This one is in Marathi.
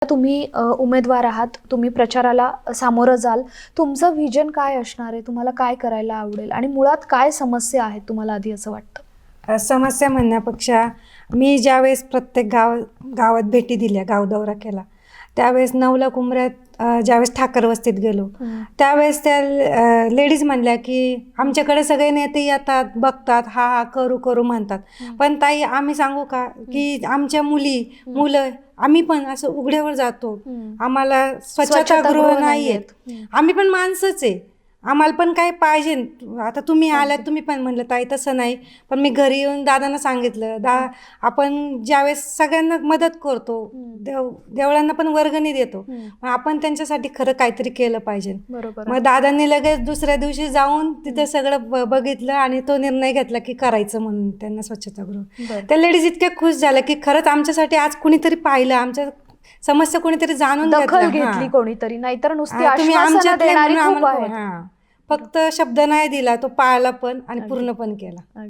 तुम्ही उमेदवार आहात, तुम्ही प्रचाराला सामोरं जाल. तुमचं व्हिजन काय असणार आहे? तुम्हाला काय करायला आवडेल आणि मुळात काय समस्या आहेत तुम्हाला आधी असं वाटतं? समस्या म्हणण्यापेक्षा मी ज्यावेळेस प्रत्येक गावात भेटी दिल्या, गाव दौरा केला, त्यावेळेस नवला कुंभऱ्यात ज्यावेळेस ठाकर वस्तीत गेलो, त्यावेळेस त्या लेडीज म्हणल्या की आमच्याकडे सगळे नेते येतात, बघतात, हा हा करू करू म्हणतात, पण ताई आम्ही सांगू का की आमच्या मुलं आम्ही पण असं उघड्यावर जातो, आम्हाला स्वच्छतागृह नाही आहेत, आम्ही पण माणसंच आहे, आम्हाला पण काय पाहिजे. आता तुम्ही आलात, तुम्ही पण म्हणलं ताई तसं नाही, पण मी घरी येऊन दादांना सांगितलं, आपण ज्यावेळेस सगळ्यांना मदत करतो, देवळांना पण वर्गणी देतो, आपण त्यांच्यासाठी खरं काहीतरी केलं पाहिजे. मग दादांनी लगेच दुसऱ्या दिवशी जाऊन तिथे सगळं बघितलं आणि तो निर्णय घेतला की करायचं म्हणून त्यांना स्वच्छतागृह. त्या लेडीज इतक्या खुश झाल्या की खरंच आमच्यासाठी आज कुणीतरी पाहिलं, आमच्या समस्या कोणीतरी जाणून दखल घेतली कोणीतरी, नाहीतर नुसती आश्वासनं देणारी खूप आहेत. फक्त शब्द नाही दिला, तो पाळला पण आणि पूर्ण पण केला.